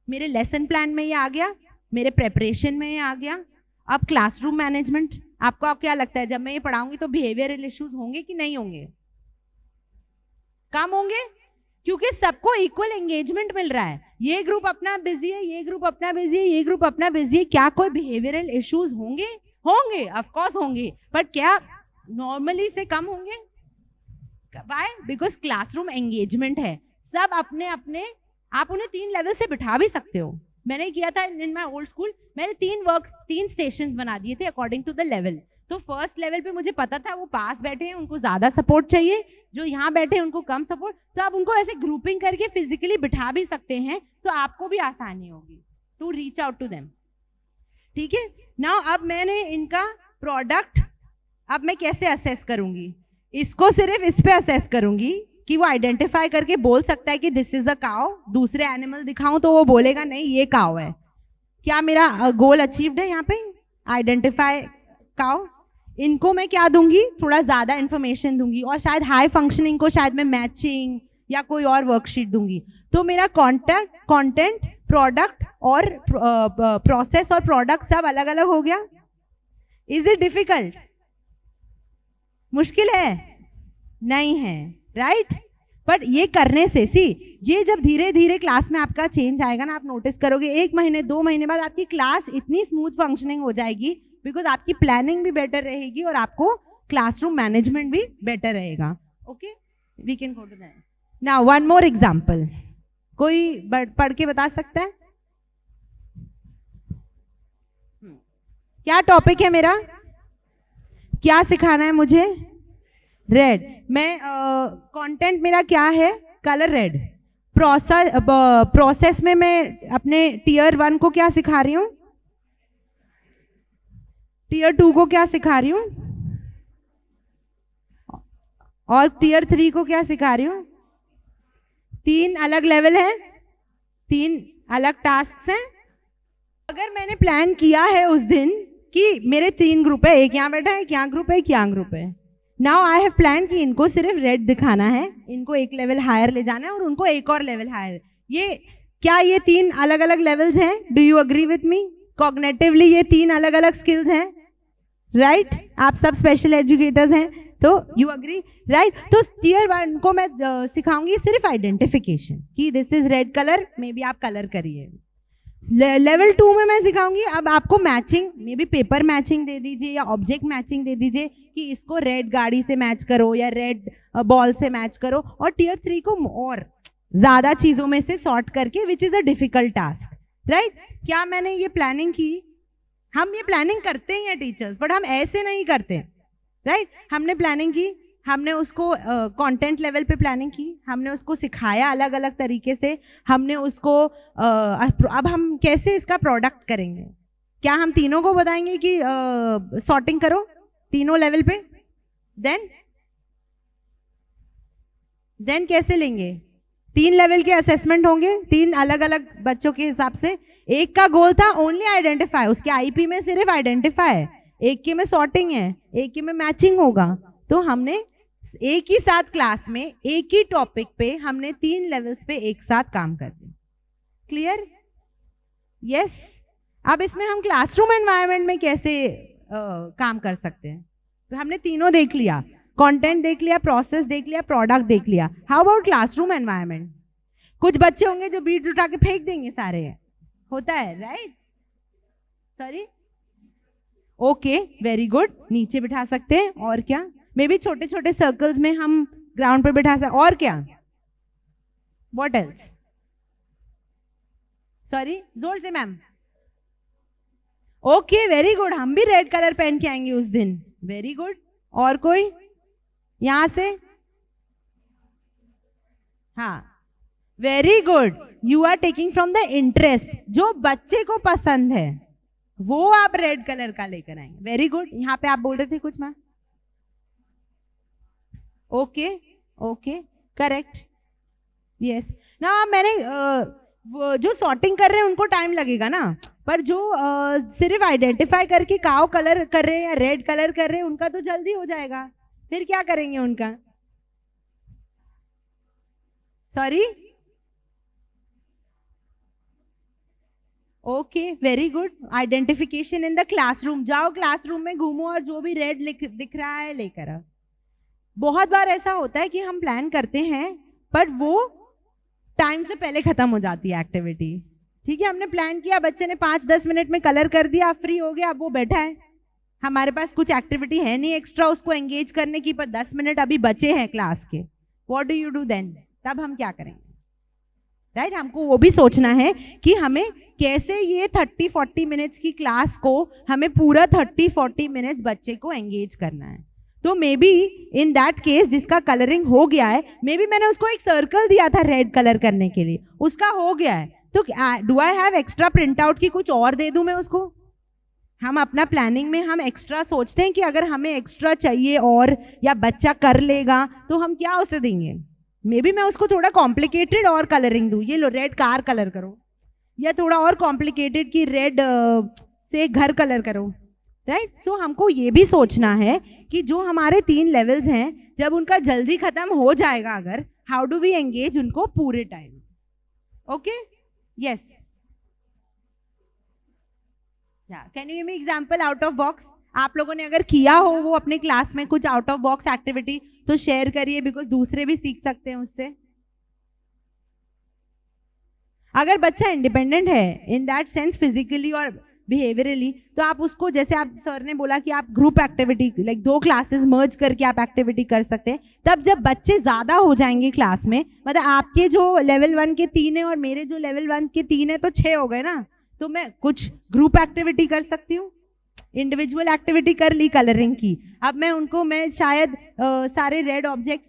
मेरे लेसन प्लान में ये आ गया, मेरे प्रेपरेशन में ये आ गया। अब क्लासरूम मैनेजमेंट, आपको क्या लगता है जब मैं ये पढ़ाऊंगी तो बिहेवियरल इश्यूज होंगे कि नहीं होंगे? कम होंगे, क्योंकि सबको इक्वल एंगेजमेंट मिल रहा है। ये ग्रुप अपना बिजी है, ये ग्रुप अपना बिजी है, ये ग्रुप अपना बिजी है। क्या कोई बिहेवियरल इश्यूज होंगे? होंगे, ऑफ कोर्स होंगे, बट क्या नॉर्मली से कम होंगे? व्हाई? बिकॉज क्लासरूम एंगेजमेंट है, सब अपने अपने, आप उन्हें 3 लेवल से बिठा भी सकते हो। मैंने किया था इन माय ओल्ड स्कूल, मैंने 3 स्टेशंस बना दिए थे अकॉर्डिंग टू द लेवल। तो फर्स्ट लेवल पे मुझे पता था वो पास बैठे हैं, उनको ज्यादा सपोर्ट चाहिए, जो यहाँ बैठे हैं उनको कम सपोर्ट, तो आप उनको ऐसे ग्रुपिंग करके फिजिकली बिठा भी सकते हैं, तो आपको भी आसानी होगी to reach out to them, ठीक है। नाउ अब मैंने इनका प्रोडक्ट, अब मैं कैसे असेस करूंगी? इसको सिर्फ इस पे असेस करूंगी कि वो आइडेंटिफाई करके बोल सकता है कि दिस इज अ काउ। दूसरे एनिमल दिखाऊं तो वो बोलेगा नहीं ये काउ है। क्या मेरा गोल अचीव्ड है यहाँ पे? Identify cow. इनको मैं क्या दूंगी? थोड़ा ज्यादा इंफॉर्मेशन दूंगी, और शायद हाई फंक्शनिंग को शायद मैं मैचिंग या कोई और वर्कशीट दूंगी। तो मेरा कंटेंट, प्रोडक्ट और प्रोसेस और प्रोडक्ट सब अलग अलग हो गया। Is it difficult? मुश्किल है? नहीं है, राइट। बट ये करने से, ये जब धीरे धीरे क्लास में आपका चेंज आएगा ना, आप नोटिस करोगे 1 महीने 2 महीने बाद आपकी क्लास इतनी स्मूथ फंक्शनिंग हो जाएगी, बिकॉज आपकी प्लानिंग भी बेटर रहेगी और आपको क्लासरूम मैनेजमेंट भी बेटर रहेगा। Okay, we can go to that now. One more example, कोई पढ़ के बता सकता है? क्या टॉपिक है मेरा? क्या सिखाना है मुझे? रेड। मैं कंटेंट मेरा क्या है? Colour red. प्रोसेस में मैं अपने टीयर 1 को क्या सिखा रही हूँ, टीयर 2 को क्या सिखा रही हूँ, और टीयर 3 को क्या सिखा रही हूँ। 3 अलग लेवल है, 3 अलग टास्क हैं। अगर मैंने प्लान किया है उस दिन कि मेरे 3 ग्रुप है, एक यहाँ बैठा है, एक यहाँ ग्रुप है, एक यहाँ ग्रुप है। नाउ आई हैव प्लान कि इनको सिर्फ रेड दिखाना है, इनको एक लेवल हायर ले जाना है और उनको एक और लेवल हायर। ये क्या ये 3 अलग अलग लेवल्स हैं? Do you agree with me? Cognitively ये 3 अलग अलग स्किल्स हैं, राइट? आप सब स्पेशल एजुकेटर्स हैं तो यू अग्री, राइट? तो टीयर 1 को मैं सिखाऊंगी सिर्फ आइडेंटिफिकेशन कि this is red colour, maybe आप कलर करिए। लेवल 2 में मैं सिखाऊंगी अब आपको matching, maybe paper matching दे दीजिए या ऑब्जेक्ट मैचिंग दे दीजिए कि इसको रेड गाड़ी से मैच करो या रेड बॉल से मैच करो, और टीयर 3 को और ज्यादा चीजों में से सॉर्ट करके, which is a difficult task, right? क्या मैंने ये प्लानिंग की? हम ये प्लानिंग करते ही हैं टीचर्स, बट हम ऐसे नहीं करते, राइट? हमने प्लानिंग की, हमने उसको कंटेंट लेवल पे प्लानिंग की, हमने उसको सिखाया अलग अलग तरीके से, हमने उसको अब हम कैसे इसका प्रोडक्ट करेंगे। क्या हम तीनों को बताएंगे कि सॉर्टिंग करो तीनों लेवल पे? देन कैसे लेंगे? 3 लेवल के असेसमेंट होंगे 3 अलग अलग बच्चों के हिसाब से। एक का गोल था ओनली आइडेंटिफाई, उसके आईपी में सिर्फ आइडेंटिफाई है, एक के में सॉर्टिंग है, एक के में मैचिंग होगा। तो हमने एक ही साथ क्लास में एक ही टॉपिक पे हमने 3 लेवल्स पे एक साथ काम कर दिया। क्लियर? यस। अब इसमें हम क्लासरूम एनवायरनमेंट में कैसे काम कर सकते हैं? तो हमने तीनों देख लिया, कंटेंट देख लिया, प्रोसेस देख लिया, प्रोडक्ट देख लिया। How about classroom environment? कुछ बच्चे होंगे जो बीट्स उठा के फेंक देंगे सारे, होता है, right? Sorry, okay, very good, नीचे बिठा सकते हैं। और क्या? मे बी छोटे छोटे सर्कल्स में हम ग्राउंड पर बिठा सकते। और क्या? What else? सॉरी, जोर से मैम। ओके, वेरी गुड, हम भी रेड कलर पहन के आएंगे उस दिन। Very good. और कोई यहां से? हाँ, very good, you are taking from the interest, जो बच्चे को पसंद है वो आप रेड कलर का लेकर आएंगे। Very good. यहाँ पे आप बोल रहे थे कुछ ma'am? Okay okay, correct, yes. ना मैंने जो सॉर्टिंग कर रहे हैं उनको टाइम लगेगा ना, पर जो सिर्फ आइडेंटिफाई करके काव कलर कर रहे हैं या रेड कलर कर रहे हैं उनका तो जल्दी हो जाएगा। फिर क्या करेंगे उनका? Sorry, okay, very good. Identification in the classroom, जाओ क्लासरूम में घूमो और जो भी रेड दिख रहा है लेकर आओ। बहुत बार ऐसा होता है कि हम प्लान करते हैं पर वो टाइम से पहले खत्म हो जाती है एक्टिविटी। ठीक है, हमने प्लान किया, बच्चे ने 5-10 मिनट में कलर कर दिया, फ्री हो गया, अब वो बैठा है, हमारे पास कुछ एक्टिविटी है नहीं एक्स्ट्रा उसको एंगेज करने की, पर 10 मिनट अभी बचे हैं क्लास के। What do you do then? तब हम क्या करेंगे? राइट, हमको वो भी सोचना है कि हमें कैसे ये 30-40 मिनट्स की क्लास को हमें पूरा 30-40 मिनट्स बच्चे को एंगेज करना है। तो may be in that case जिसका कलरिंग हो गया है, मे बी मैंने उसको एक सर्कल दिया था रेड कलर करने के लिए, उसका हो गया है, तो do I have extra print out की कुछ और दे दूं मैं उसको? हम अपना प्लानिंग में हम एक्स्ट्रा सोचते हैं कि अगर हमें एक्स्ट्रा चाहिए और या बच्चा कर लेगा तो हम क्या उसे देंगे? मे बी मैं उसको थोड़ा कॉम्प्लिकेटेड और कलरिंग दूं, ये लो रेड कार कलर करो, या थोड़ा और कॉम्प्लिकेटेड कि रेड से घर कलर करो, राइट? सो हमको ये भी सोचना है कि जो हमारे 3 लेवल्स हैं, जब उनका जल्दी खत्म हो जाएगा अगर, हाउ डू वी एंगेज उनको पूरे time? Okay, yes, can you give me example out of box? आप लोगों ने अगर किया हो वो अपने क्लास में कुछ आउट ऑफ बॉक्स एक्टिविटी तो शेयर करिए, बिकॉज दूसरे भी सीख सकते हैं उससे। अगर बच्चा इंडिपेंडेंट है इन दैट सेंस फिजिकली और बिहेवियरली, तो आप उसको, जैसे आप सर ने बोला कि आप ग्रुप एक्टिविटी लाइक 2 क्लासेस मर्ज करके आप एक्टिविटी कर सकते हैं। तब जब बच्चे ज्यादा हो जाएंगे क्लास में, मतलब आपके जो लेवल 1 के 3 है और मेरे जो लेवल 1 के 3 है, तो 6 हो गए ना, तो मैं कुछ ग्रुप एक्टिविटी कर सकती हूँ, इंडिविजुअल एक्टिविटी कर ली कलरिंग की। अब मैं उनको, मैं शायद सारे रेड ऑब्जेक्ट्स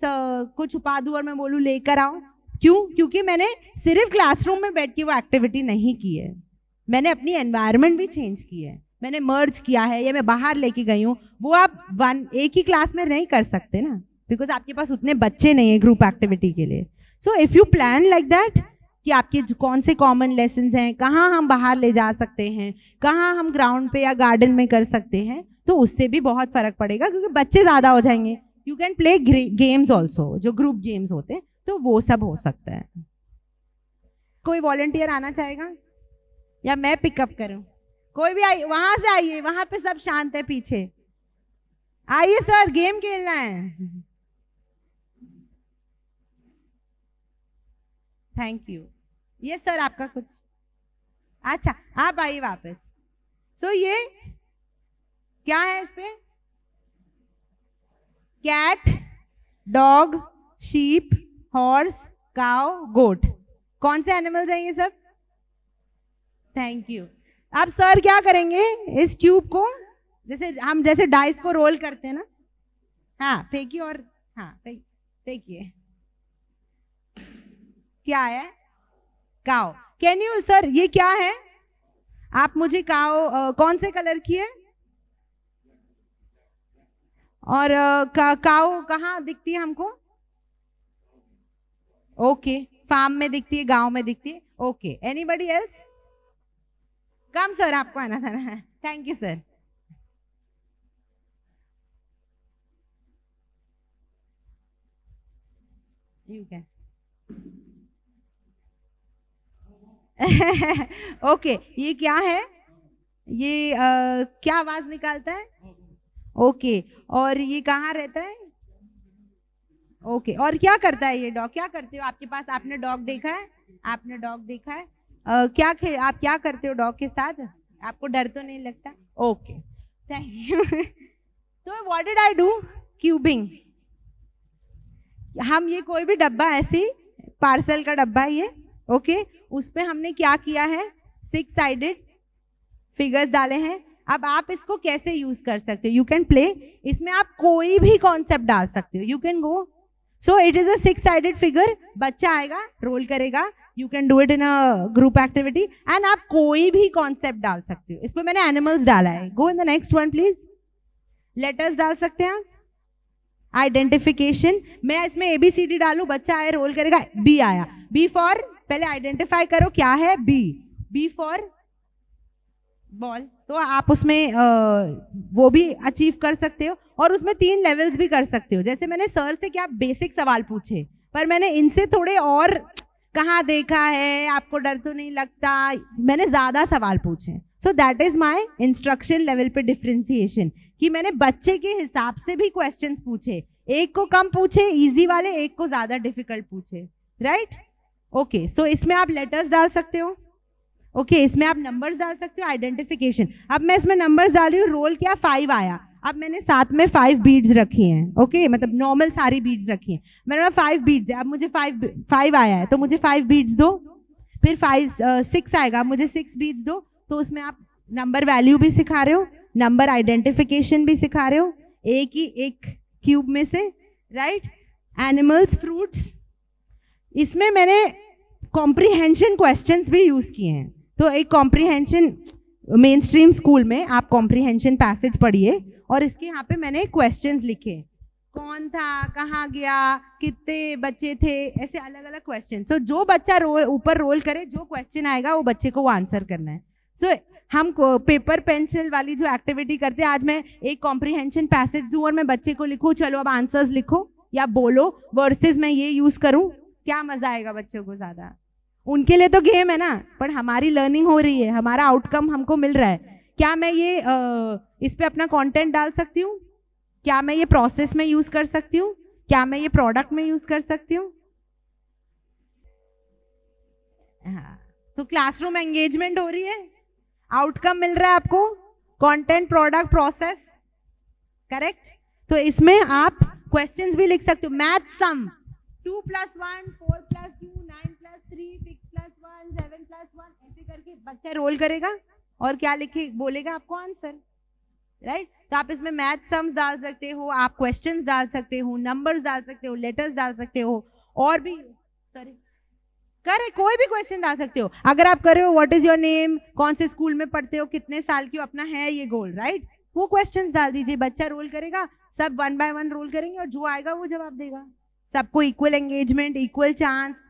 को छुपा दूं और मैं बोलूँ लेकर आओ, क्यों? क्योंकि मैंने सिर्फ क्लासरूम में बैठ के वो एक्टिविटी नहीं की है, मैंने अपनी एनवायरनमेंट भी चेंज की है, मैंने मर्ज किया है, या मैं बाहर लेके गई हूँ। वो आप एक ही क्लास में नहीं कर सकते ना, बिकॉज आपके पास उतने बच्चे नहीं है ग्रुप एक्टिविटी के लिए। So if you plan like that कि आपके कौन से कॉमन लेसन्स हैं, कहाँ हम बाहर ले जा सकते हैं, कहाँ हम ग्राउंड पे या गार्डन में कर सकते हैं, तो उससे भी बहुत फर्क पड़ेगा, क्योंकि बच्चे ज़्यादा हो जाएंगे। You can play games also, जो ग्रुप गेम्स होते हैं, तो वो सब हो सकता है। कोई वॉलंटियर आना चाहेगा या मैं पिकअप करूं? कोई भी आइए, वहां से आइए, वहां पे सब शांत है पीछे। आइए सर, गेम खेलना है। Thank you. ये सर आपका कुछ, अच्छा आप आइए वापस। सो ये क्या है इस पे? Cat, dog, sheep, horse, cow, goat. कौन से एनिमल्स हैं ये सब? Thank you. अब सर क्या करेंगे, इस क्यूब को जैसे डाइस को रोल करते हैं ना, हाँ फेंकिए, और हाँ फेंकिए। क्या है? काउ। कैन यू सर, ये क्या है? आप मुझे काउ कौन से कलर की है, और काउ कहाँ दिखती है हमको? ओके, फार्म में दिखती है, गांव में दिखती है। Okay, anybody else? Come sir, आपको आना था ना। Thank you sir. You can. Okay, ये क्या है? ये क्या आवाज निकालता है? ओके, और ये कहाँ रहता है? ओके, और क्या करता है ये डॉग? क्या करते हो आपके पास? आपने डॉग देखा है? आपने डॉग देखा है? आप क्या करते हो डॉग के साथ? आपको डर तो नहीं लगता? Okay, thank you. तो what did I do? Cubing. हम ये कोई भी डब्बा, ऐसे पार्सल का डब्बा है ये, ओके, उस पे हमने क्या किया है? 6 साइडेड फिगर्स डाले हैं। अब आप इसको कैसे यूज कर सकते हो? यू कैन प्ले, इसमें आप कोई भी कॉन्सेप्ट डाल सकते हो। You can go, so it is a 6 sided figure, बच्चा आएगा, रोल करेगा, you can do it in a group activity, and आप कोई भी कॉन्सेप्ट डाल सकते हो। इसमें मैंने एनिमल्स डाला है। Go in the next one please. Letters डाल सकते हैं आप। आइडेंटिफिकेशन, मैं इसमें ABCD डालू, बच्चा आए, रोल करेगा, बी आया। बी फॉर, पहले आइडेंटिफाई करो क्या है बी। बी फॉर बॉल, तो आप उसमें वो भी अचीव कर सकते हो, और उसमें 3 लेवल्स भी कर सकते हो। जैसे मैंने सर से क्या बेसिक सवाल पूछे, पर मैंने इनसे थोड़े और, कहाँ देखा है, आपको डर तो नहीं लगता, मैंने ज्यादा सवाल पूछे। So that is my instruction level पे डिफरेंशिएशन, कि मैंने बच्चे के हिसाब से भी क्वेश्चंस पूछे, एक को कम पूछे इजी वाले, एक को ज्यादा डिफिकल्ट पूछे, राइट? ओके, सो इसमें आप लेटर्स डाल सकते हो, ओके, इसमें आप नंबर्स डाल सकते हो, आइडेंटिफिकेशन। अब मैं इसमें नंबर्स डाल रही हूँ, रोल किया, 5 आया। अब मैंने साथ में 5 बीड्स रखी हैं, ओके, मतलब नॉर्मल सारी बीड्स रखी हैं, मैंने 5 बीड्स है। अब मुझे 5 आया है, तो मुझे 5 बीड्स दो। फिर 6 आएगा, मुझे 6 बीड्स दो। तो उसमें आप नंबर वैल्यू भी सिखा रहे हो, नंबर आइडेंटिफिकेशन भी सिखा रहे हो, एक क्यूब में से, राइट? एनिमल्स, फ्रूट्स, इसमें मैंने कॉम्प्रीहेंशन क्वेश्चंस भी यूज किए हैं। तो एक कॉम्प्रीहेंशन, मेन स्ट्रीम स्कूल में आप कॉम्प्रीहेंशन पैसेज पढ़िए, और इसके यहाँ पे मैंने क्वेश्चंस लिखे, कौन था, कहाँ गया, कितने बच्चे थे, ऐसे अलग अलग क्वेश्चन। सो जो बच्चा ऊपर रोल करे, जो क्वेश्चन आएगा वो बच्चे को वो आंसर करना है। सो हम पेपर पेंसिल वाली जो एक्टिविटी करते हैं, आज मैं एक कॉम्प्रीहेंशन पैसेज दूं और मैं बच्चे को लिखूं, चलो अब आंसर्स लिखो या बोलो, वर्सेस मैं ये यूज करूं, क्या मजा आएगा बच्चों को ज्यादा? उनके लिए तो गेम है ना, पर हमारी लर्निंग हो रही है, हमारा आउटकम हमको मिल रहा है। क्या मैं ये इस पे अपना कंटेंट डाल सकती हूँ? क्या मैं ये प्रोसेस में यूज कर सकती हूँ? क्या मैं ये प्रोडक्ट में यूज कर सकती हूँ? हाँ, तो क्लासरूम एंगेजमेंट हो रही है, आउटकम मिल रहा है आपको, कंटेंट, प्रोडक्ट, प्रोसेस, करेक्ट? तो इसमें आप क्वेश्चंस भी लिख सकते हो। मैथ सम, 2 + 1, 4 + 2, 9 + 3, 6 + 1, 7 + 1, ऐसे करके बच्चा रोल करेगा और क्या लिखे, बोलेगा आपको आंसर, राइट? तो आप इसमें मैथ सम्स डाल सकते हो, आप क्वेश्चंस डाल सकते हो, नंबर्स डाल सकते हो, लेटर्स डाल सकते हो, और भी, सॉरी, करेक्ट, कोई भी क्वेश्चन डाल सकते हो। अगर आप कर रहे हो व्हाट इज योर नेम, कौन से स्कूल में पढ़ते हो, कितने साल की हो, अपना है ये गोल, राइट, वो क्वेश्चंस डाल दीजिए, बच्चा रोल करेगा, सब 1 बाय 1 रोल करेंगे और जो आएगा वो जवाब देगा। सबको इक्वल एंगेजमेंट, इक्वल चांस।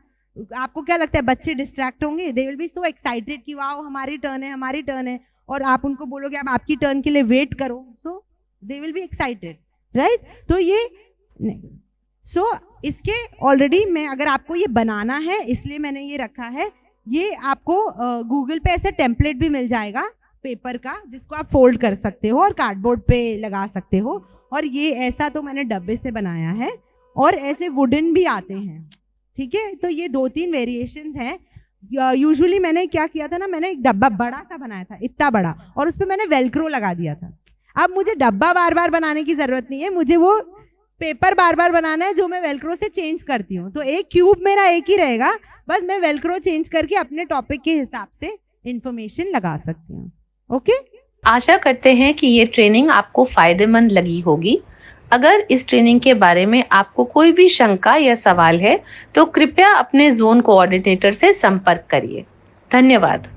आपको क्या लगता है बच्चे डिस्ट्रैक्ट होंगे? दे विल बी सो एक्साइटेड कि वाओ हमारी टर्न है, हमारी टर्न है, और आप उनको बोलोगे अब आपकी टर्न के लिए वेट करो, so they will be excited, right. तो ये इसके ऑलरेडी मैं, अगर आपको ये बनाना है इसलिए मैंने ये रखा है, ये आपको गूगल पे ऐसे टेम्पलेट भी मिल जाएगा पेपर का, जिसको आप फोल्ड कर सकते हो और कार्डबोर्ड पे लगा सकते हो। और ये ऐसा तो मैंने डब्बे से बनाया है, और ऐसे वुडन भी आते हैं, ठीक है। तो ये 2-3 वेरिएशंस हैं। यूजुअली मैंने क्या किया था ना, मैंने एक डब्बा बड़ा सा बनाया था, इतना बड़ा, और उस पर मैंने वेलक्रो लगा दिया था। अब मुझे डब्बा बार बार बनाने की जरूरत नहीं है, मुझे वो पेपर बार बार बनाना है जो मैं वेलक्रो से चेंज करती हूँ। तो एक क्यूब मेरा एक ही रहेगा, बस मैं वेलक्रो चेंज करके अपने टॉपिक के हिसाब से इंफॉर्मेशन लगा सकती हूँ। ओके, आशा करते हैं कि ये ट्रेनिंग आपको फायदेमंद लगी होगी। अगर इस ट्रेनिंग के बारे में आपको कोई भी शंका या सवाल है तो कृपया अपने जोन कोऑर्डिनेटर से संपर्क करिए। धन्यवाद।